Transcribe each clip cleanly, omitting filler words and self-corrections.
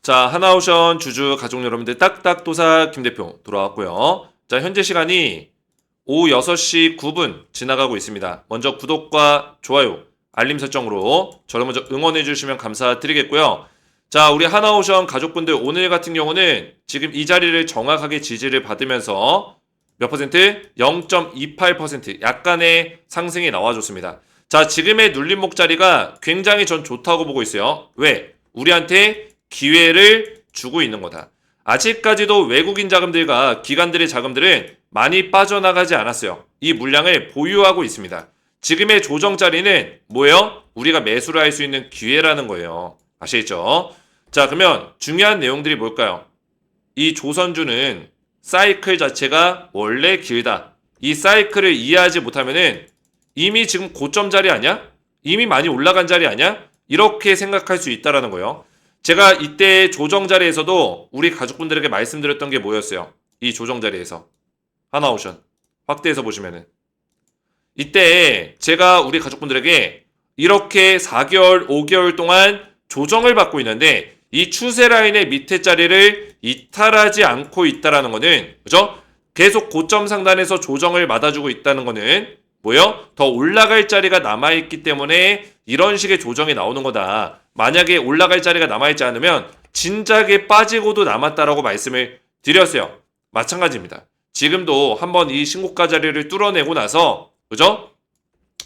자, 하나오션 주주 가족 여러분들 딱딱도사 김대표 돌아왔고요. 자, 현재 시간이 오후 6시 9분 지나가고 있습니다. 먼저 구독과 좋아요, 알림 설정으로 저를 먼저 응원해 주시면 감사드리겠고요. 자, 우리 하나오션 가족분들 오늘 같은 경우는 지금 이 자리를 정확하게 지지를 받으면서 몇 퍼센트? 0.28% 약간의 상승이 나와줬습니다. 자, 지금의 눌림목 자리가 굉장히 전 좋다고 보고 있어요. 왜? 우리한테 기회를 주고 있는 거다. 아직까지도 외국인 자금들과 기관들의 자금들은 많이 빠져나가지 않았어요. 이 물량을 보유하고 있습니다. 지금의 조정 자리는 뭐예요? 우리가 매수를 할 수 있는 기회라는 거예요. 아시겠죠? 자, 그러면 중요한 내용들이 뭘까요? 이 조선주는 사이클 자체가 원래 길다. 이 사이클을 이해하지 못하면은 이미 지금 고점 자리 아니야? 이미 많이 올라간 자리 아니야? 이렇게 생각할 수 있다라는 거예요. 제가 이때 조정 자리에서도 우리 가족분들에게 말씀드렸던 게 뭐였어요? 이 조정 자리에서 하나오션 확대해서 보시면은 이때 제가 우리 가족분들에게 이렇게 4개월, 5개월 동안 조정을 받고 있는데 이 추세 라인의 밑에 자리를 이탈하지 않고 있다라는 거는 그죠? 계속 고점 상단에서 조정을 맞아주고 있다는 거는 뭐요? 더 올라갈 자리가 남아있기 때문에 이런 식의 조정이 나오는 거다. 만약에 올라갈 자리가 남아있지 않으면 진작에 빠지고도 남았다라고 말씀을 드렸어요. 마찬가지입니다. 지금도 한번 이 신고가 자리를 뚫어내고 나서 그죠?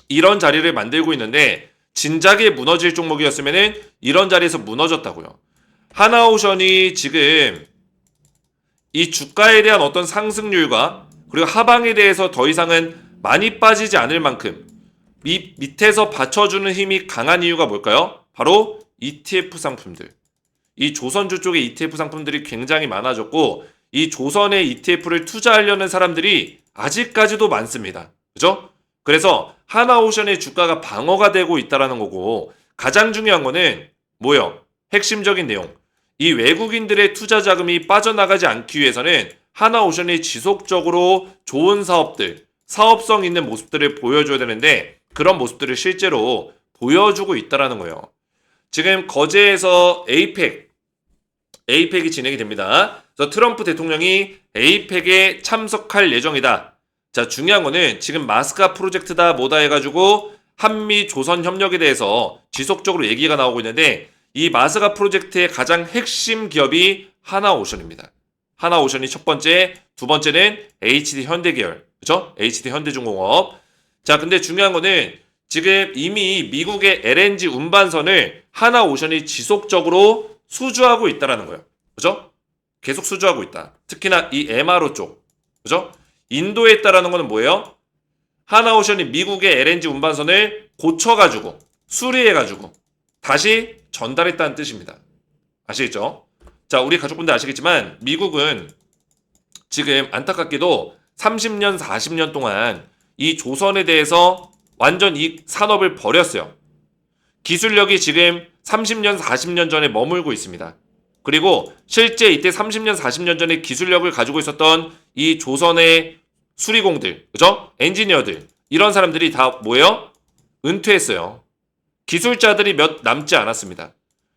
이런 자리를 만들고 있는데 진작에 무너질 종목이었으면 이런 자리에서 무너졌다고요. 하나오션이 지금 이 주가에 대한 어떤 상승률과 그리고 하방에 대해서 더 이상은 많이 빠지지 않을 만큼 밑에서 받쳐주는 힘이 강한 이유가 뭘까요? 바로 ETF 상품들. 이 조선주 쪽의 ETF 상품들이 굉장히 많아졌고 이 조선의 ETF를 투자하려는 사람들이 아직까지도 많습니다. 그죠? 그래서 하나오션의 주가가 방어가 되고 있다는 거고 가장 중요한 거는 뭐예요? 핵심적인 내용. 이 외국인들의 투자 자금이 빠져나가지 않기 위해서는 하나오션이 지속적으로 좋은 사업들, 사업성 있는 모습들을 보여줘야 되는데 그런 모습들을 실제로 보여주고 있다는 거예요. 지금 거제에서 에이펙이 진행이 됩니다. 그래서 트럼프 대통령이 에이펙에 참석할 예정이다. 자, 중요한 거는 지금 마스카 프로젝트다 뭐다 해가지고 한미 조선 협력에 대해서 지속적으로 얘기가 나오고 있는데 이 마스카 프로젝트의 가장 핵심 기업이 하나오션입니다. 하나오션이 첫 번째, 두 번째는 HD 현대계열, 그죠? HD 현대중공업. 자, 근데 중요한 거는 지금 이미 미국의 LNG 운반선을 하나오션이 지속적으로 수주하고 있다라는 거예요. 그죠? 계속 수주하고 있다. 특히나 이 MRO 쪽, 그죠? 인도에 있다라는 거는 뭐예요? 하나오션이 미국의 LNG 운반선을 고쳐가지고 수리해가지고 다시 전달했다는 뜻입니다. 아시겠죠? 자, 우리 가족분들 아시겠지만 미국은 지금 안타깝게도 30년, 40년 동안 이 조선에 대해서 완전 이 산업을 버렸어요. 기술력이 지금 30년, 40년 전에 머물고 있습니다. 그리고 실제 이때 30년, 40년 전에 기술력을 가지고 있었던 이 조선의 수리공들, 그죠? 엔지니어들, 이런 사람들이 다 뭐예요? 은퇴했어요. 기술자들이 몇 남지 않았습니다.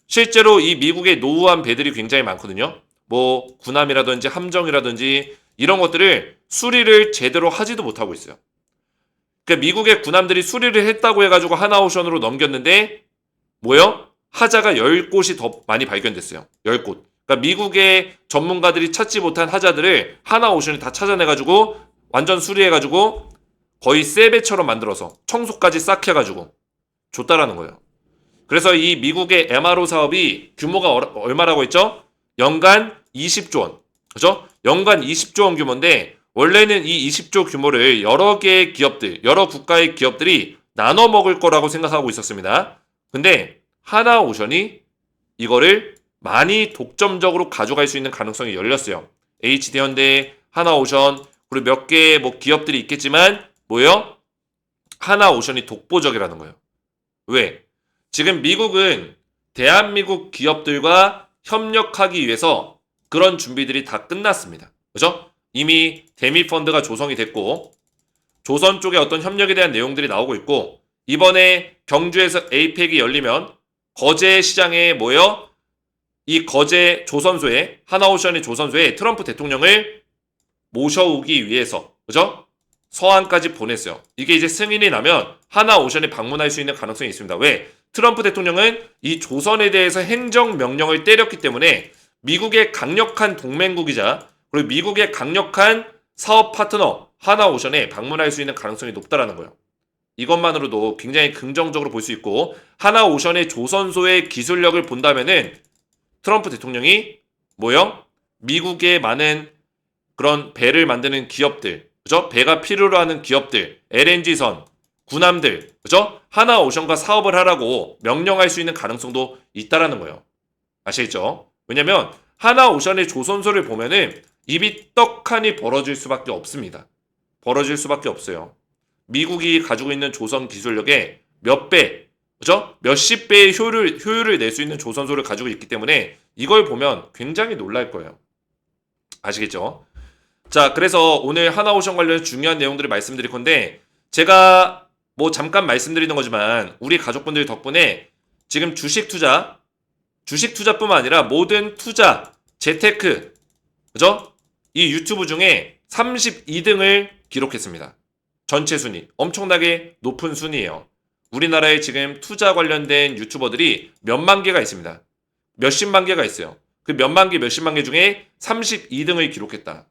실제로 이 미국의 노후한 배들이 굉장히 많거든요. 뭐 군함이라든지 함정이라든지 이런 것들을 수리를 제대로 하지도 못하고 있어요. 그러니까 미국의 군함들이 수리를 했다고 해가지고 하나오션으로 넘겼는데 뭐요? 하자가 10곳이 더 많이 발견됐어요. 10곳. 그러니까 미국의 전문가들이 찾지 못한 하자들을 하나오션이 다 찾아내가지고 완전 수리해가지고 거의 세배처럼 만들어서 청소까지 싹 해가지고 줬다라는 거예요. 그래서 이 미국의 MRO 사업이 규모가 얼마라고 했죠? 연간 20조 원. 그죠? 연간 20조 원 규모인데 원래는 이 20조 규모를 여러 개의 기업들, 여러 국가의 기업들이 나눠 먹을 거라고 생각하고 있었습니다. 근데 하나오션이 이거를 많이 독점적으로 가져갈 수 있는 가능성이 열렸어요. HD현대, 하나오션, 그리고 몇 개의 뭐 기업들이 있겠지만 뭐예요? 하나오션이 독보적이라는 거예요. 왜? 지금 미국은 대한민국 기업들과 협력하기 위해서 그런 준비들이 다 끝났습니다. 그죠? 이미 대미펀드가 조성이 됐고 조선 쪽에 어떤 협력에 대한 내용들이 나오고 있고 이번에 경주에서 에이펙이 열리면 거제 시장에 뭐예요? 이 거제 조선소에 하나오션의 조선소에 트럼프 대통령을 모셔오기 위해서 그죠? 서한까지 보냈어요. 이게 이제 승인이 나면 하나오션에 방문할 수 있는 가능성이 있습니다. 왜? 트럼프 대통령은 이 조선에 대해서 행정명령을 때렸기 때문에 미국의 강력한 동맹국이자 그리고 미국의 강력한 사업 파트너 하나오션에 방문할 수 있는 가능성이 높다라는 거예요. 이것만으로도 굉장히 긍정적으로 볼 수 있고 하나오션의 조선소의 기술력을 본다면은 트럼프 대통령이 뭐요? 미국의 많은 그런 배를 만드는 기업들, 그죠? 배가 필요로 하는 기업들, LNG선, 군함들, 그죠? 하나오션과 사업을 하라고 명령할 수 있는 가능성도 있다라는 거예요. 아시겠죠? 왜냐면 하나오션의 조선소를 보면은 입이 떡하니 벌어질 수밖에 없습니다. 벌어질 수밖에 없어요. 미국이 가지고 있는 조선 기술력의 몇 배, 그죠? 몇십 배의 효율을 낼 수 있는 조선소를 가지고 있기 때문에 이걸 보면 굉장히 놀랄 거예요. 아시겠죠? 자, 그래서 오늘 하나오션 관련 중요한 내용들을 말씀드릴 건데 제가 뭐 잠깐 말씀드리는 거지만 우리 가족분들 덕분에 지금 주식 투자뿐만 아니라 모든 투자, 재테크, 그죠? 이 유튜브 중에 32등을 기록했습니다. 전체 순위. 엄청나게 높은 순위예요. 우리나라에 지금 투자 관련된 유튜버들이 몇만 개가 있습니다. 몇십만 개가 있어요. 그 몇만 개, 몇십만 개 중에 32등을 기록했다.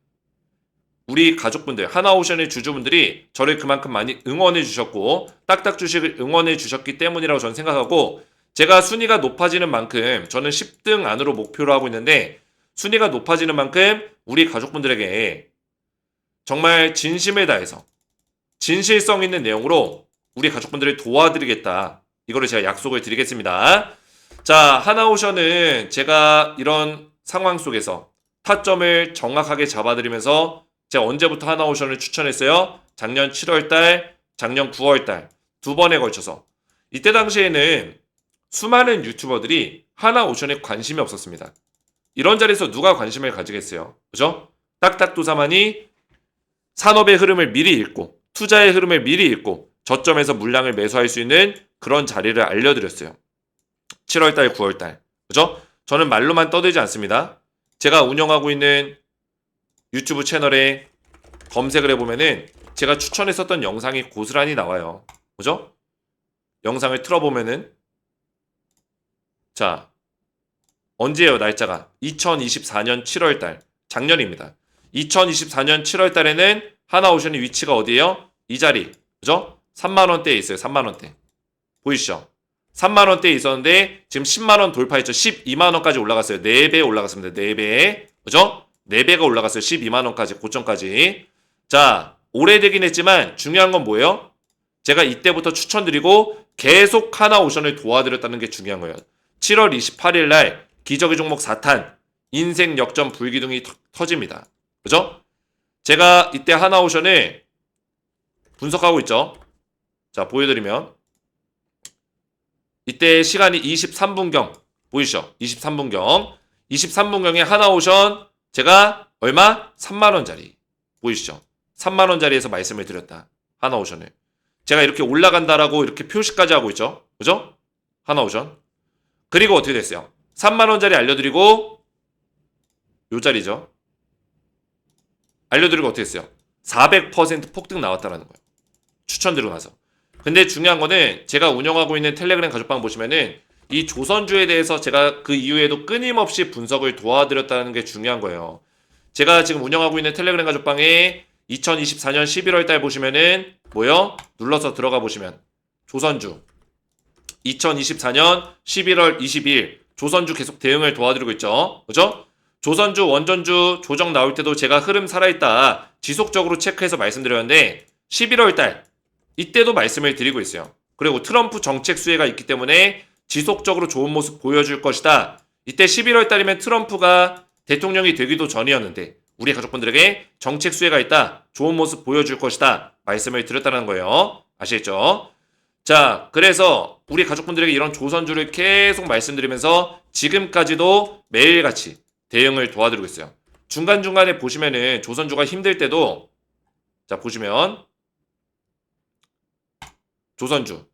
우리 가족분들, 하나오션의 주주분들이 저를 그만큼 많이 응원해 주셨고 딱딱 주식을 응원해 주셨기 때문이라고 저는 생각하고 제가 순위가 높아지는 만큼 저는 10등 안으로 목표로 하고 있는데 순위가 높아지는 만큼 우리 가족분들에게 정말 진심을 다해서 진실성 있는 내용으로 우리 가족분들을 도와드리겠다. 이거를 제가 약속을 드리겠습니다. 자, 하나오션은 제가 이런 상황 속에서 타점을 정확하게 잡아드리면서 제가 언제부터 하나오션을 추천했어요? 작년 7월달, 작년 9월달 두 번에 걸쳐서 이때 당시에는 수많은 유튜버들이 하나오션에 관심이 없었습니다. 이런 자리에서 누가 관심을 가지겠어요? 그죠? 딱딱도사만이 산업의 흐름을 미리 읽고 투자의 흐름을 미리 읽고 저점에서 물량을 매수할 수 있는 그런 자리를 알려드렸어요. 7월달, 9월달. 그죠? 저는 말로만 떠들지 않습니다. 제가 운영하고 있는 유튜브 채널에 검색을 해보면은 제가 추천했었던 영상이 고스란히 나와요. 그죠? 영상을 틀어보면은 자, 언제예요, 날짜가? 2024년 7월달. 작년입니다. 2024년 7월달에는 하나오션의 위치가 어디예요? 이 자리. 그죠? 3만원대에 있어요. 3만원대. 보이시죠? 3만원대에 있었는데 지금 10만원 돌파했죠. 12만원까지 올라갔어요. 4배 올라갔습니다. 4배. 그죠? 4배가 올라갔어요. 12만원까지, 고점까지. 자, 오래되긴 했지만 중요한 건 뭐예요? 제가 이때부터 추천드리고 계속 하나오션을 도와드렸다는 게 중요한 거예요. 7월 28일 날 기저귀 종목 4탄 인생 역전 불기둥이 터집니다. 그죠? 제가 이때 하나오션을 분석하고 있죠. 자, 보여드리면 이때 시간이 23분경 보이시죠? 23분경 23분경에 하나오션 제가 얼마? 3만원짜리 보이시죠? 3만원짜리에서 말씀을 드렸다. 하나오션을 제가 이렇게 올라간다라고 이렇게 표시까지 하고 있죠. 그죠? 하나오션. 그리고 어떻게 됐어요? 3만원짜리 알려드리고 요 자리죠. 알려드리고 어떻게 했어요? 400% 폭등 나왔다라는 거예요. 추천드리고 나서. 근데 중요한 거는 제가 운영하고 있는 텔레그램 가족방 보시면은 이 조선주에 대해서 제가 그 이후에도 끊임없이 분석을 도와드렸다는 게 중요한 거예요. 제가 지금 운영하고 있는 텔레그램 가족방에 2024년 11월 달 보시면은 뭐요? 눌러서 들어가 보시면 조선주 2024년 11월 22일 조선주 계속 대응을 도와드리고 있죠. 그죠? 조선주, 원전주 조정 나올 때도 제가 흐름 살아있다. 지속적으로 체크해서 말씀드렸는데 11월 달 이때도 말씀을 드리고 있어요. 그리고 트럼프 정책 수혜가 있기 때문에 지속적으로 좋은 모습 보여줄 것이다. 이때 11월 달이면 트럼프가 대통령이 되기도 전이었는데 우리 가족분들에게 정책 수혜가 있다. 좋은 모습 보여줄 것이다. 말씀을 드렸다는 거예요. 아시겠죠? 자, 그래서 우리 가족분들에게 이런 조선주를 계속 말씀드리면서 지금까지도 매일같이 대응을 도와드리고 있어요. 중간중간에 보시면은 조선주가 힘들 때도 자, 보시면 조선주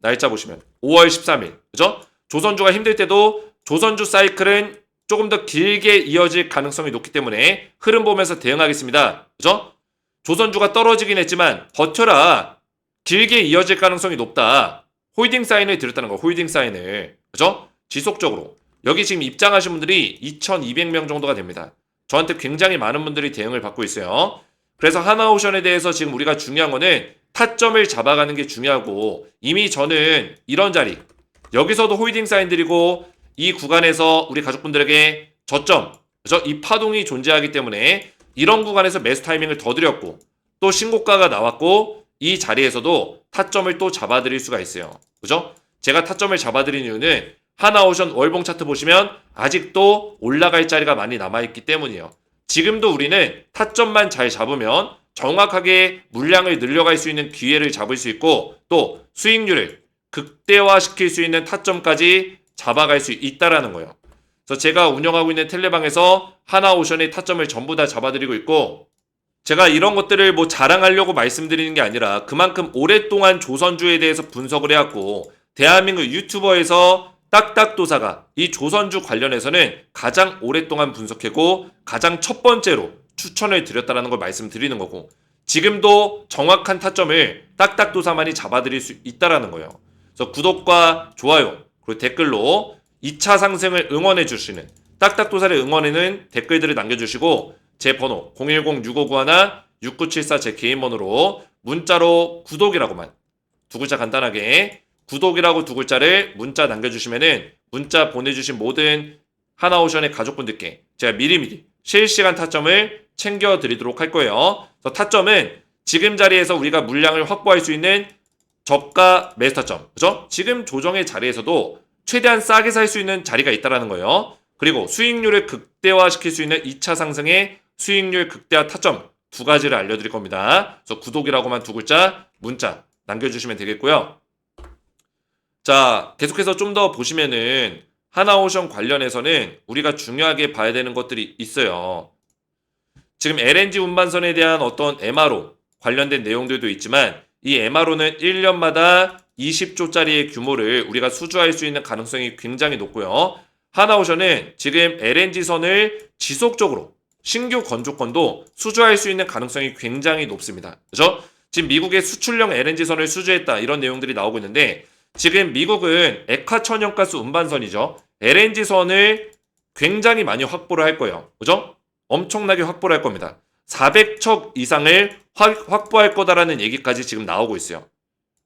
날짜 보시면 5월 13일 그죠? 조선주가 힘들 때도 조선주 사이클은 조금 더 길게 이어질 가능성이 높기 때문에 흐름 보면서 대응하겠습니다. 그죠? 조선주가 떨어지긴 했지만 버텨라. 길게 이어질 가능성이 높다. 홀딩 사인을 드렸다는 거. 홀딩 사인을. 그죠? 지속적으로. 여기 지금 입장하신 분들이 2,200명 정도가 됩니다. 저한테 굉장히 많은 분들이 대응을 받고 있어요. 그래서 하나오션에 대해서 지금 우리가 중요한 거는 타점을 잡아가는 게 중요하고, 이미 저는 이런 자리, 여기서도 홀딩 사인 드리고 이 구간에서 우리 가족분들에게 저점, 그죠? 이 파동이 존재하기 때문에 이런 구간에서 매수 타이밍을 더 드렸고, 또 신고가가 나왔고, 이 자리에서도 타점을 또 잡아드릴 수가 있어요. 그죠? 제가 타점을 잡아드린 이유는 하나오션 월봉 차트 보시면 아직도 올라갈 자리가 많이 남아있기 때문이에요. 지금도 우리는 타점만 잘 잡으면 정확하게 물량을 늘려갈 수 있는 기회를 잡을 수 있고, 또 수익률을 극대화시킬 수 있는 타점까지 잡아갈 수 있다라는 거예요. 그래서 제가 운영하고 있는 텔레방에서 하나오션의 타점을 전부 다 잡아드리고 있고, 제가 이런 것들을 뭐 자랑하려고 말씀드리는 게 아니라 그만큼 오랫동안 조선주에 대해서 분석을 해왔고, 대한민국 유튜버에서 딱딱도사가 이 조선주 관련해서는 가장 오랫동안 분석했고 가장 첫 번째로 추천을 드렸다는 걸 말씀드리는 거고, 지금도 정확한 타점을 딱딱도사만이 잡아드릴 수 있다는 거예요. 그래서 구독과 좋아요 그리고 댓글로 2차 상승을 응원해 주시는, 딱딱도사를 응원하는 댓글들을 남겨주시고, 제 번호 010-6591-6974 제 개인 번호로 문자로 구독이라고만 두 글자 간단하게 구독이라고 두 글자를 문자 남겨주시면은 문자 보내주신 모든 하나오션의 가족분들께 제가 미리미리 실시간 타점을 챙겨드리도록 할 거예요. 그래서 타점은 지금 자리에서 우리가 물량을 확보할 수 있는 저가 매수 타점, 그죠? 지금 조정의 자리에서도 최대한 싸게 살 수 있는 자리가 있다라는 거예요. 그리고 수익률을 극대화시킬 수 있는 2차 상승의 수익률 극대화 타점 두 가지를 알려드릴 겁니다. 그래서 구독이라고만 두 글자 문자 남겨주시면 되겠고요. 자, 계속해서 좀 더 보시면은 하나오션 관련해서는 우리가 중요하게 봐야 되는 것들이 있어요. 지금 LNG 운반선에 대한 어떤 MRO 관련된 내용들도 있지만, 이 MRO는 1년마다 20조짜리의 규모를 우리가 수주할 수 있는 가능성이 굉장히 높고요. 하나오션은 지금 LNG선을 지속적으로 신규 건조건도 수주할 수 있는 가능성이 굉장히 높습니다. 그죠? 지금 미국의 수출용 LNG선을 수주했다 이런 내용들이 나오고 있는데, 지금 미국은 액화천연가스 운반선이죠. LNG선을 굉장히 많이 확보를 할 거예요. 그죠? 엄청나게 확보를 할 겁니다. 400척 이상을 확보할 거다라는 얘기까지 지금 나오고 있어요.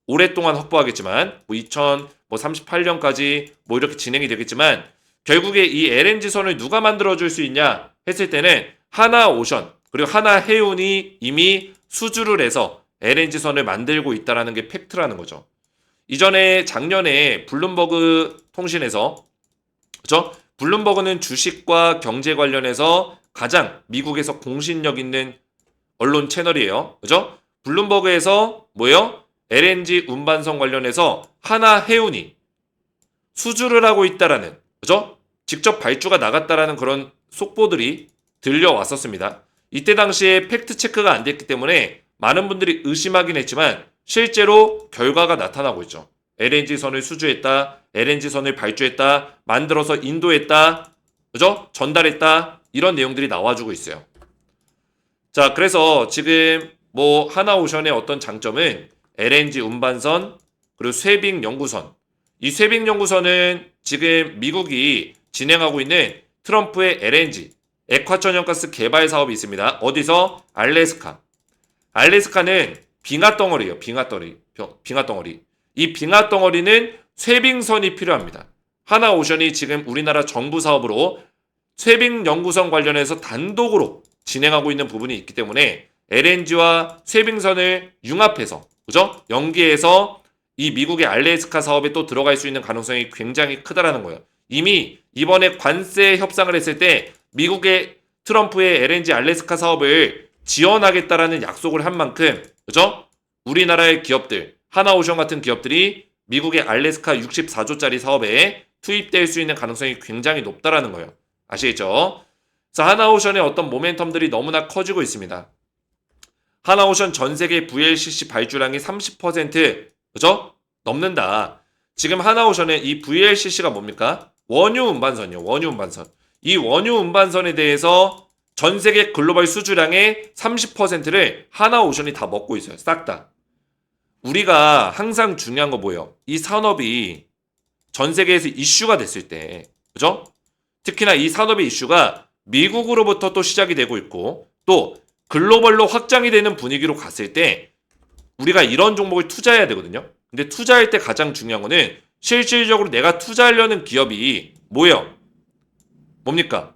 오랫동안 확보하겠지만 뭐 2038년까지 뭐 이렇게 진행이 되겠지만, 결국에 이 LNG선을 누가 만들어줄 수 있냐 했을 때는 하나오션 그리고 하나해운이 이미 수주를 해서 LNG선을 만들고 있다는 게 팩트라는 거죠. 이전에 작년에 블룸버그 통신에서, 그죠? 블룸버그는 주식과 경제 관련해서 가장 미국에서 공신력 있는 언론 채널이에요. 그죠? 블룸버그에서 뭐예요? LNG 운반선 관련해서 하나해운이 수주를 하고 있다라는, 그죠? 직접 발주가 나갔다라는 그런 속보들이 들려왔었습니다. 이때 당시에 팩트 체크가 안 됐기 때문에 많은 분들이 의심하긴 했지만 실제로 결과가 나타나고 있죠. LNG선을 수주했다, LNG선을 발주했다, 만들어서 인도했다, 그죠? 전달했다, 이런 내용들이 나와주고 있어요. 자, 그래서 지금 뭐 하나오션의 어떤 장점은 LNG 운반선 그리고 쇠빙 연구선, 이 쇠빙 연구선은 지금 미국이 진행하고 있는 트럼프의 LNG 액화천연가스 개발 사업이 있습니다. 어디서? 알래스카. 알래스카는 빙하덩어리예요. 빙하덩어리. 이 빙하덩어리는 쇠빙선이 필요합니다. 하나오션이 지금 우리나라 정부 사업으로 쇠빙 연구선 관련해서 단독으로 진행하고 있는 부분이 있기 때문에 LNG와 쇠빙선을 융합해서, 그죠? 연계해서 이 미국의 알래스카 사업에 또 들어갈 수 있는 가능성이 굉장히 크다라는 거예요. 이미 이번에 관세 협상을 했을 때 미국의 트럼프의 LNG 알래스카 사업을 지원하겠다라는 약속을 한 만큼, 그죠? 우리나라의 기업들, 하나오션 같은 기업들이 미국의 알래스카 64조짜리 사업에 투입될 수 있는 가능성이 굉장히 높다라는 거예요. 아시겠죠? 그래서 하나오션의 어떤 모멘텀들이 너무나 커지고 있습니다. 하나오션 전 세계 VLCC 발주량이 30% 그죠? 넘는다. 지금 하나오션의 이 VLCC가 뭡니까? 원유 운반선이요. 원유 운반선. 이 원유 운반선에 대해서 전 세계 글로벌 수주량의 30%를 하나오션이 다 먹고 있어요. 싹 다. 우리가 항상 중요한 거 뭐예요? 이 산업이 전 세계에서 이슈가 됐을 때, 그죠? 특히나 이 산업의 이슈가 미국으로부터 또 시작이 되고 있고, 또 글로벌로 확장이 되는 분위기로 갔을 때 우리가 이런 종목을 투자해야 되거든요. 근데 투자할 때 가장 중요한 거는 실질적으로 내가 투자하려는 기업이 뭐예요? 뭡니까?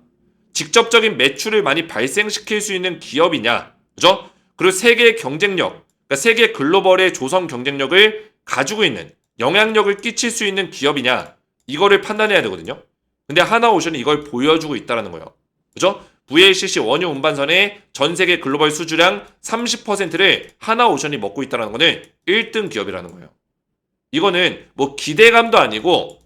직접적인 매출을 많이 발생시킬 수 있는 기업이냐, 그죠? 그리고 세계의 경쟁력, 그러니까 세계 글로벌의 조성 경쟁력을 가지고 있는, 영향력을 끼칠 수 있는 기업이냐, 이거를 판단해야 되거든요. 근데 하나오션이 이걸 보여주고 있다는 거예요. 그죠? VLCC 원유 운반선의 전 세계 글로벌 수주량 30%를 하나오션이 먹고 있다는 거는 1등 기업이라는 거예요. 이거는 뭐 기대감도 아니고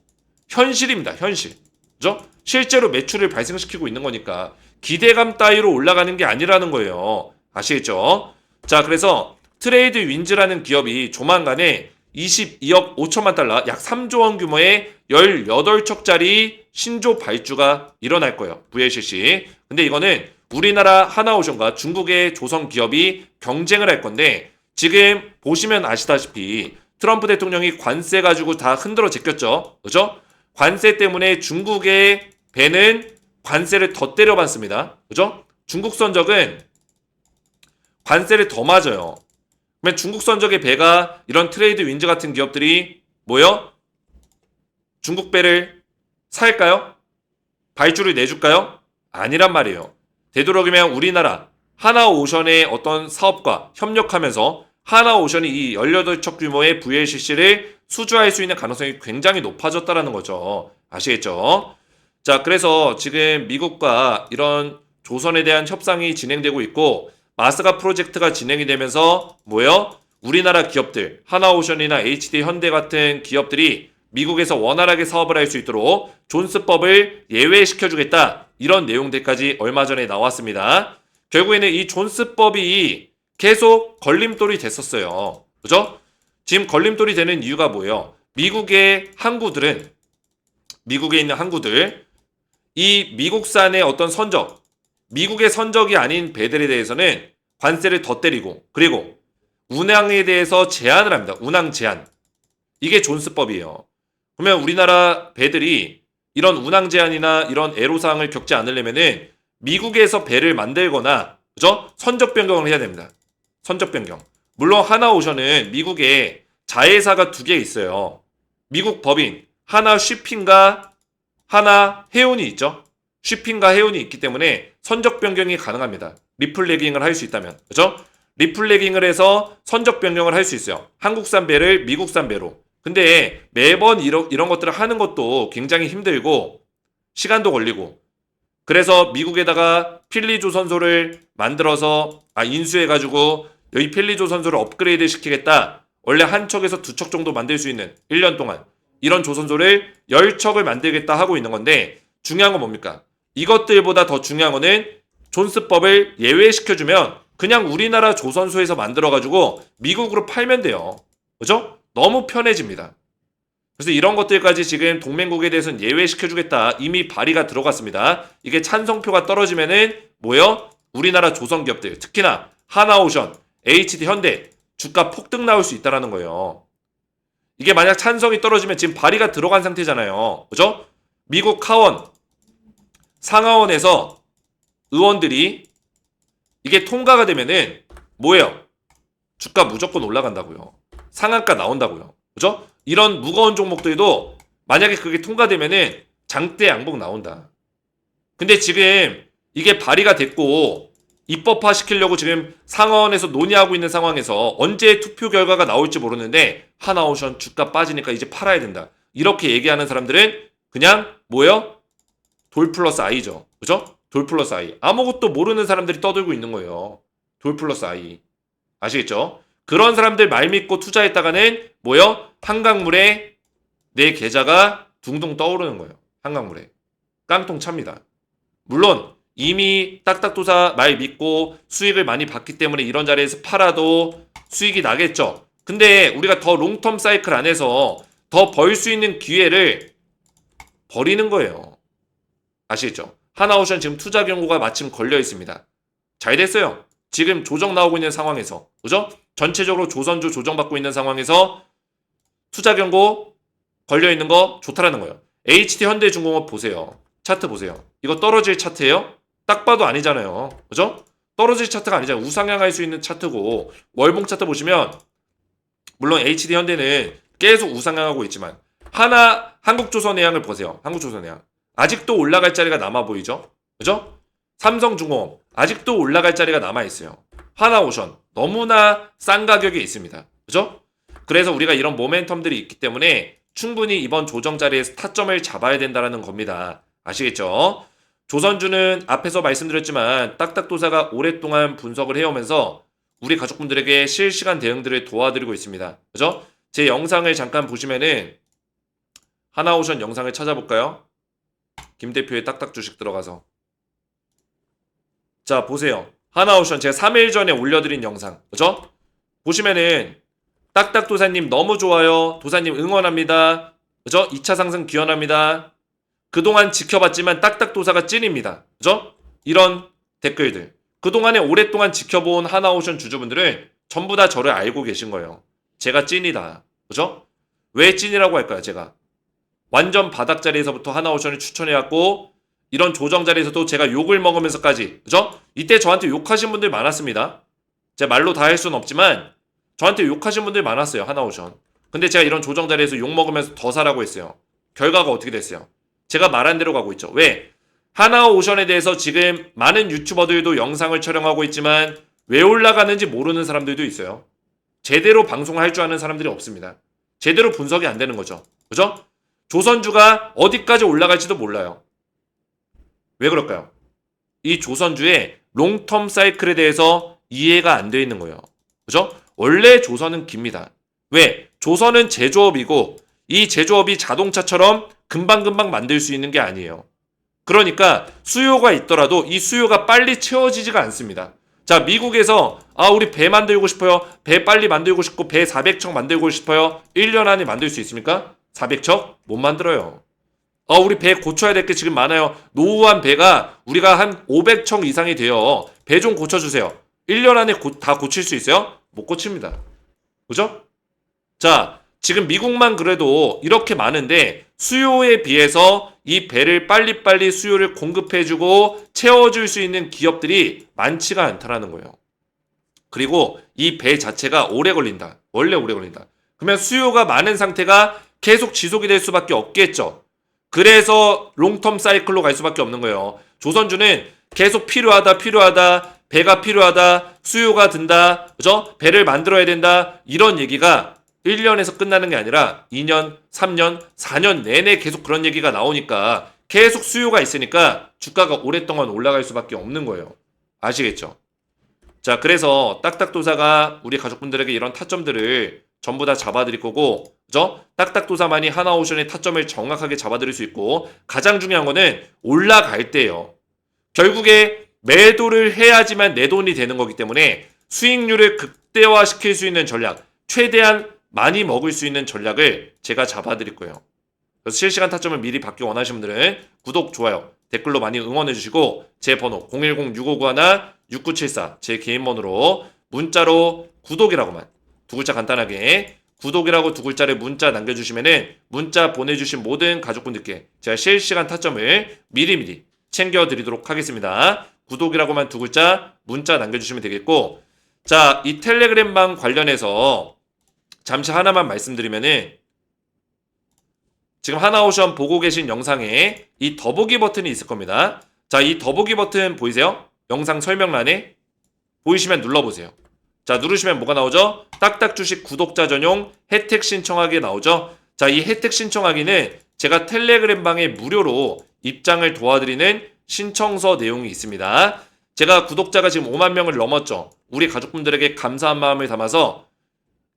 현실입니다. 현실. 그죠? 실제로 매출을 발생시키고 있는 거니까 기대감 따위로 올라가는 게 아니라는 거예요. 아시겠죠? 자, 그래서 트레이드 윈즈라는 기업이 조만간에 22억 5천만 달러, 약 3조 원 규모의 18척짜리 신조 발주가 일어날 거예요. VLCC. 근데 이거는 우리나라 하나오션과 중국의 조선 기업이 경쟁을 할 건데, 지금 보시면 아시다시피 트럼프 대통령이 관세 가지고 다 흔들어 제꼈죠. 그죠? 관세 때문에 중국의 배는 관세를 더 때려받습니다. 그죠? 중국 선적은 관세를 더 맞아요. 그러면 중국 선적의 배가 이런 트레이드 윈즈 같은 기업들이 뭐요? 중국 배를 살까요? 발주를 내줄까요? 아니란 말이에요. 되도록이면 우리나라 하나오션의 어떤 사업과 협력하면서 하나오션이 이 18척 규모의 VLCC를 수주할 수 있는 가능성이 굉장히 높아졌다는 거죠. 아시겠죠? 자, 그래서 지금 미국과 이런 조선에 대한 협상이 진행되고 있고, 마스가 프로젝트가 진행이 되면서 뭐예요? 우리나라 기업들, 하나오션이나 HD 현대 같은 기업들이 미국에서 원활하게 사업을 할 수 있도록 존스법을 예외시켜주겠다. 이런 내용들까지 얼마 전에 나왔습니다. 결국에는 이 존스법이 계속 걸림돌이 됐었어요. 그죠? 지금 걸림돌이 되는 이유가 뭐예요? 미국의 항구들은, 미국에 있는 항구들, 이 미국산의 어떤 선적, 미국의 선적이 아닌 배들에 대해서는 관세를 더 때리고, 그리고 운항에 대해서 제한을 합니다. 운항 제한. 이게 존스법이에요. 그러면 우리나라 배들이 이런 운항 제한이나 이런 애로사항을 겪지 않으려면은 미국에서 배를 만들거나, 그죠? 선적 변경을 해야 됩니다. 선적 변경. 물론 하나오션은 미국에 자회사가 2개 있어요. 미국 법인, 하나 쉬핑과 하나 해운이 있죠. 쉬핑과 해운이 있기 때문에 선적 변경이 가능합니다. 리플레깅을 할 수 있다면. 그죠? 리플레깅을 해서 선적 변경을 할 수 있어요. 한국산 배를 미국산 배로. 근데 매번 이런 것들을 하는 것도 굉장히 힘들고 시간도 걸리고, 그래서 미국에다가 필리조선소를 만들어서 인수해가지고 여기 필리조선소를 업그레이드 시키겠다. 원래 한 척에서 2척 정도 만들 수 있는 1년 동안 이런 조선소를 10척을 만들겠다 하고 있는 건데, 중요한 건 뭡니까? 이것들보다 더 중요한 거는 존스법을 예외시켜주면 그냥 우리나라 조선소에서 만들어가지고 미국으로 팔면 돼요. 그죠? 너무 편해집니다. 그래서 이런 것들까지 지금 동맹국에 대해서는 예외시켜주겠다. 이미 발의가 들어갔습니다. 이게 찬성표가 떨어지면은 뭐요? 우리나라 조선기업들, 특히나 하나오션, HD 현대 주가 폭등 나올 수 있다는 거예요. 이게 만약 찬성이 떨어지면 지금 발의가 들어간 상태잖아요. 그죠? 미국 하원, 상하원에서 의원들이 이게 통과가 되면은 뭐예요? 주가 무조건 올라간다고요. 상한가 나온다고요. 그죠? 이런 무거운 종목들도 만약에 그게 통과되면은 장대 양봉 나온다. 근데 지금 이게 발의가 됐고 입법화 시키려고 지금 상원에서 논의하고 있는 상황에서 언제 투표 결과가 나올지 모르는데 하나오션 주가 빠지니까 이제 팔아야 된다. 이렇게 얘기하는 사람들은 그냥 뭐예요? 돌 플러스 I죠. 그죠? 돌 플러스 I. 아무것도 모르는 사람들이 떠들고 있는 거예요. 돌 플러스 I. 아시겠죠? 그런 사람들 말 믿고 투자했다가는 뭐요? 한강물에 내 계좌가 둥둥 떠오르는 거예요. 한강물에. 깡통 찹니다. 물론 이미 딱딱도사 말 믿고 수익을 많이 봤기 때문에 이런 자리에서 팔아도 수익이 나겠죠. 근데 우리가 더 롱텀 사이클 안에서 더 벌 수 있는 기회를 버리는 거예요. 아시겠죠? 하나오션 지금 투자 경고가 마침 걸려 있습니다. 잘 됐어요. 지금 조정 나오고 있는 상황에서, 그죠? 전체적으로 조선주 조정받고 있는 상황에서 투자 경고 걸려 있는 거 좋다라는 거예요. HT 현대중공업 보세요. 차트 보세요. 이거 떨어질 차트예요? 딱 봐도 아니잖아요. 그죠? 떨어질 차트가 아니잖아요. 우상향할 수 있는 차트고, 월봉 차트 보시면 물론 HD 현대는 계속 우상향하고 있지만 한국조선해양을 보세요. 한국조선해양 아직도 올라갈 자리가 남아 보이죠? 그죠? 삼성중공업 아직도 올라갈 자리가 남아 있어요. 하나오션 너무나 싼 가격에 있습니다. 그죠? 그래서 우리가 이런 모멘텀들이 있기 때문에 충분히 이번 조정 자리에서 타점을 잡아야 된다는 겁니다. 아시겠죠? 조선주는 앞에서 말씀드렸지만 딱딱도사가 오랫동안 분석을 해오면서 우리 가족분들에게 실시간 대응들을 도와드리고 있습니다. 그죠? 제 영상을 잠깐 보시면은 하나오션 영상을 찾아볼까요? 김 대표의 딱딱 주식 들어가서 자 보세요. 하나오션 제가 3일 전에 올려드린 영상 그죠? 보시면은 딱딱 도사님 너무 좋아요. 도사님 응원합니다. 그죠? 2차 상승 기원합니다. 그동안 지켜봤지만 딱딱 도사가 찐입니다. 그죠? 이런 댓글들 그동안에 오랫동안 지켜본 하나오션 주주분들은 전부 다 저를 알고 계신 거예요. 제가 찐이다. 그죠? 왜 찐이라고 할까요? 제가 완전 바닥 자리에서부터 하나오션을 추천해왔고 이런 조정 자리에서도 제가 욕을 먹으면서까지 그죠? 이때 저한테 욕하신 분들 많았습니다. 제가 말로 다 할 수는 없지만 저한테 욕하신 분들 많았어요. 하나오션. 근데 제가 이런 조정 자리에서 욕 먹으면서 더 사라고 했어요. 결과가 어떻게 됐어요? 제가 말한 대로 가고 있죠. 왜? 하나오션에 대해서 지금 많은 유튜버들도 영상을 촬영하고 있지만 왜 올라가는지 모르는 사람들도 있어요. 제대로 방송할 줄 아는 사람들이 없습니다. 제대로 분석이 안 되는 거죠. 그죠? 조선주가 어디까지 올라갈지도 몰라요. 왜 그럴까요? 이 조선주의 롱텀 사이클에 대해서 이해가 안 돼 있는 거예요. 그죠? 원래 조선은 깁니다. 왜? 조선은 제조업이고 이 제조업이 자동차처럼 금방금방 만들 수 있는 게 아니에요. 그러니까 수요가 있더라도 이 수요가 빨리 채워지지가 않습니다. 자, 미국에서 우리 배 만들고 싶어요. 배 빨리 만들고 싶고 배 400척 만들고 싶어요. 1년 안에 만들 수 있습니까? 400척? 못 만들어요. 우리 배 고쳐야 될 게 지금 많아요. 노후한 배가 우리가 한 500척 이상이 돼요. 배 좀 고쳐주세요. 1년 안에 다 고칠 수 있어요? 못 고칩니다. 그죠? 자, 지금 미국만 그래도 이렇게 많은데 수요에 비해서 이 배를 빨리빨리 수요를 공급해주고 채워줄 수 있는 기업들이 많지가 않다라는 거예요. 그리고 이 배 자체가 오래 걸린다. 원래 오래 걸린다. 그러면 수요가 많은 상태가 계속 지속이 될 수밖에 없겠죠. 그래서 롱텀 사이클로 갈 수밖에 없는 거예요. 조선주는 계속 필요하다, 배가 필요하다, 수요가 든다, 그죠? 배를 만들어야 된다, 이런 얘기가 1년에서 끝나는 게 아니라 2년, 3년, 4년 내내 계속 그런 얘기가 나오니까 계속 수요가 있으니까 주가가 오랫동안 올라갈 수밖에 없는 거예요. 아시겠죠? 자, 그래서 딱딱도사가 우리 가족분들에게 이런 타점들을 전부 다 잡아드릴 거고, 그죠? 딱딱도사만이 하나오션의 타점을 정확하게 잡아드릴 수 있고, 가장 중요한 거는 올라갈 때예요. 결국에 매도를 해야지만 내 돈이 되는 거기 때문에 수익률을 극대화시킬 수 있는 전략, 최대한 많이 먹을 수 있는 전략을 제가 잡아드릴 거예요. 그래서 실시간 타점을 미리 받기 원하시는 분들은 구독, 좋아요, 댓글로 많이 응원해주시고 제 번호 010-6591-6974 제 개인 번호로 문자로 구독이라고만 두 글자 간단하게 구독이라고 두 글자를 문자 남겨주시면은 문자 보내주신 모든 가족분들께 제가 실시간 타점을 미리미리 챙겨드리도록 하겠습니다. 구독이라고만 두 글자 문자 남겨주시면 되겠고, 자, 이 텔레그램방 관련해서 잠시 하나만 말씀드리면은 지금 하나오션 보고 계신 영상에 이 더보기 버튼이 있을 겁니다. 자, 이 더보기 버튼 보이세요? 영상 설명란에 보이시면 눌러보세요. 자, 누르시면 뭐가 나오죠? 딱딱 주식 구독자 전용 혜택 신청하기 나오죠? 자, 이 혜택 신청하기는 제가 텔레그램 방에 무료로 입장을 도와드리는 신청서 내용이 있습니다. 제가 구독자가 지금 5만 명을 넘었죠. 우리 가족분들에게 감사한 마음을 담아서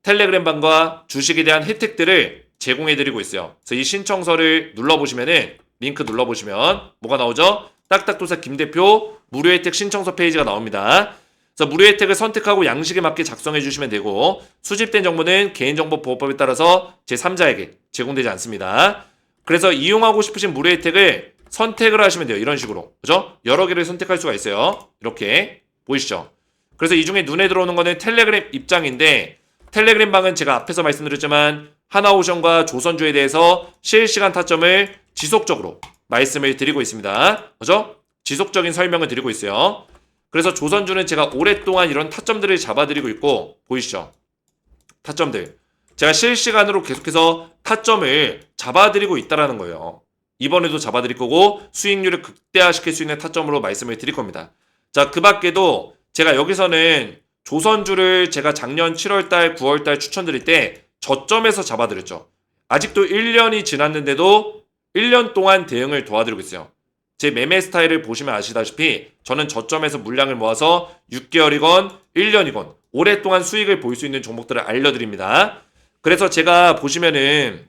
텔레그램 방과 주식에 대한 혜택들을 제공해드리고 있어요. 그래서 이 신청서를 눌러보시면은 링크 눌러보시면 뭐가 나오죠? 딱딱도사 김대표 무료 혜택 신청서 페이지가 나옵니다. 그래서 무료 혜택을 선택하고 양식에 맞게 작성해 주시면 되고 수집된 정보는 개인정보보호법에 따라서 제3자에게 제공되지 않습니다. 그래서 이용하고 싶으신 무료 혜택을 선택을 하시면 돼요. 이런 식으로. 그죠? 여러 개를 선택할 수가 있어요. 이렇게. 보이시죠? 그래서 이 중에 눈에 들어오는 거는 텔레그램 입장인데 텔레그램 방은 제가 앞에서 말씀드렸지만 하나오션과 조선주에 대해서 실시간 타점을 지속적으로 말씀을 드리고 있습니다. 그죠? 지속적인 설명을 드리고 있어요. 그래서 조선주는 제가 오랫동안 이런 타점들을 잡아드리고 있고 보이시죠? 타점들. 제가 실시간으로 계속해서 타점을 잡아드리고 있다라는 거예요. 이번에도 잡아드릴 거고 수익률을 극대화시킬 수 있는 타점으로 말씀을 드릴 겁니다. 자, 그 밖에도 제가 여기서는 조선주를 제가 작년 7월달, 9월달 추천드릴 때 저점에서 잡아드렸죠. 아직도 1년이 지났는데도 1년 동안 대응을 도와드리고 있어요. 제 매매 스타일을 보시면 아시다시피 저는 저점에서 물량을 모아서 6개월이건 1년이건 오랫동안 수익을 볼 수 있는 종목들을 알려드립니다. 그래서 제가 보시면은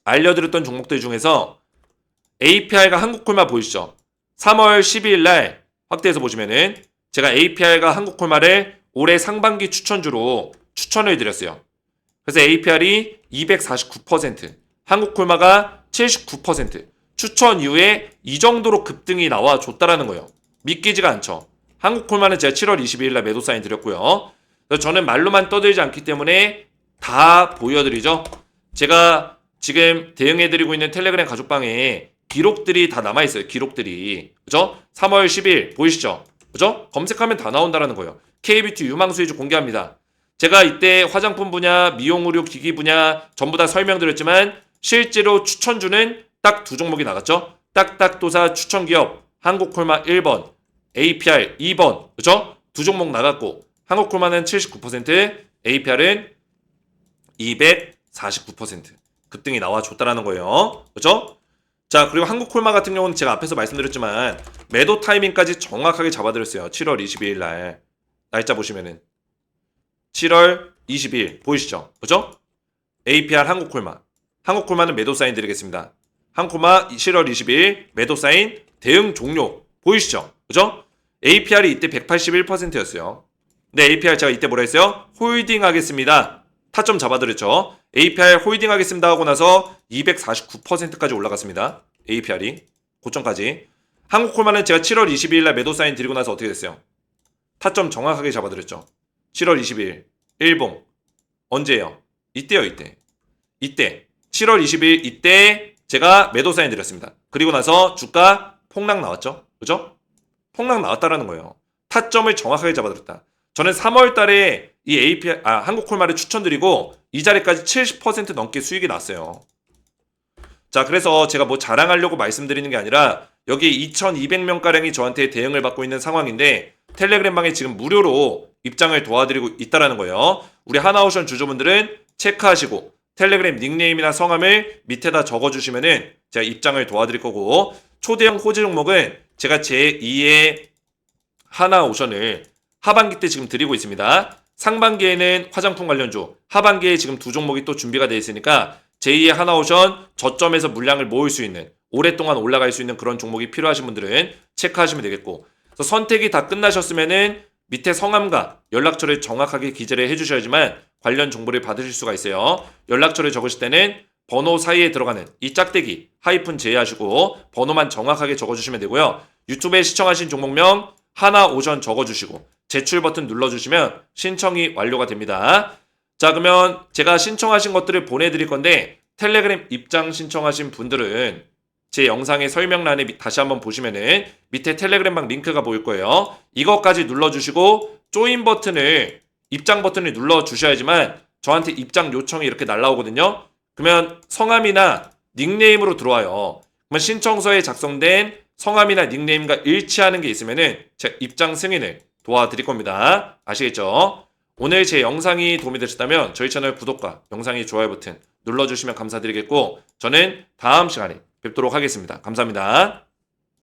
알려드렸던 종목들 중에서 APR과 한국콜마 보이시죠? 3월 12일 날 확대해서 보시면은 제가 APR과 한국콜마를 올해 상반기 추천주로 추천을 드렸어요. 그래서 APR이 249%, 한국콜마가 79%, 추천 이후에 이 정도로 급등이 나와줬다라는 거예요. 믿기지가 않죠. 한국콜마는 제가 7월 22일 날 매도 사인 드렸고요. 그래서 저는 말로만 떠들지 않기 때문에 다 보여드리죠. 제가 지금 대응해드리고 있는 텔레그램 가족방에 기록들이 다 남아있어요. 기록들이. 그죠? 3월 10일 보이시죠? 그죠? 검색하면 다 나온다라는 거예요. K뷰티 유망수위주 공개합니다. 제가 이때 화장품 분야, 미용 의료 기기 분야 전부 다 설명드렸지만 실제로 추천주는 딱 두 종목이 나갔죠. 딱딱도사 추천기업 한국콜마 1번, APR 2번. 그죠? 두 종목 나갔고 한국콜마는 79%, APR은 249% 급등이 나와줬다라는 거예요. 그죠? 자, 그리고 한국콜마 같은 경우는 제가 앞에서 말씀드렸지만 매도 타이밍까지 정확하게 잡아드렸어요. 7월 22일 날 날짜 보시면은 7월 22일 보이시죠? 그죠? APR 한국콜마. 한국콜마는 매도 사인 드리겠습니다. 한국콜마 7월 22일 매도 사인 대응 종료. 보이시죠? 그죠? APR이 이때 181%였어요. 네, APR 제가 이때 뭐라 했어요? 홀딩 하겠습니다. 타점 잡아드렸죠. APR 홀딩 하겠습니다 하고 나서 249%까지 올라갔습니다. APR이 고점까지. 한국콜마는 제가 7월 22일 날 매도 사인 드리고 나서 어떻게 됐어요? 타점 정확하게 잡아드렸죠. 7월 22일 일봉 언제예요? 이때요. 이때 7월 20일 이때 제가 매도 사인 드렸습니다. 그리고 나서 주가 폭락 나왔죠. 그죠? 폭락 나왔다라는 거예요. 타점을 정확하게 잡아드렸다. 저는 3월 달에 이 APR, 한국콜마를 추천드리고 이 자리까지 70% 넘게 수익이 났어요. 자, 그래서 제가 뭐 자랑하려고 말씀드리는 게 아니라 여기 2200명가량이 저한테 대응을 받고 있는 상황인데 텔레그램 방에 지금 무료로 입장을 도와드리고 있다라는 거예요. 우리 하나오션 주주분들은 체크하시고 텔레그램 닉네임이나 성함을 밑에다 적어주시면은 제가 입장을 도와드릴 거고 초대형 호재 종목은 제가 제2의 하나오션을 하반기 때 지금 드리고 있습니다. 상반기에는 화장품 관련주, 하반기에 지금 두 종목이 또 준비가 되어 있으니까 제2의 하나오션 저점에서 물량을 모을 수 있는 오랫동안 올라갈 수 있는 그런 종목이 필요하신 분들은 체크하시면 되겠고 그래서 선택이 다 끝나셨으면은 밑에 성함과 연락처를 정확하게 기재를 해주셔야지만 관련 정보를 받으실 수가 있어요. 연락처를 적으실 때는 번호 사이에 들어가는 이 짝대기 하이픈 제외하시고 번호만 정확하게 적어주시면 되고요. 유튜브에 시청하신 종목명 하나오션 적어주시고 제출 버튼 눌러주시면 신청이 완료가 됩니다. 자, 그러면 제가 신청하신 것들을 보내드릴 건데 텔레그램 입장 신청하신 분들은 제 영상의 설명란에 다시 한번 보시면은 밑에 텔레그램방 링크가 보일 거예요. 이것까지 눌러주시고 조인 버튼을 입장 버튼을 눌러주셔야지만 저한테 입장 요청이 이렇게 날라오거든요. 그러면 성함이나 닉네임으로 들어와요. 그러면 신청서에 작성된 성함이나 닉네임과 일치하는 게 있으면은 제가 입장 승인을 도와드릴 겁니다. 아시겠죠? 오늘 제 영상이 도움이 되셨다면 저희 채널 구독과 영상의 좋아요 버튼 눌러주시면 감사드리겠고 저는 다음 시간에 뵙도록 하겠습니다. 감사합니다.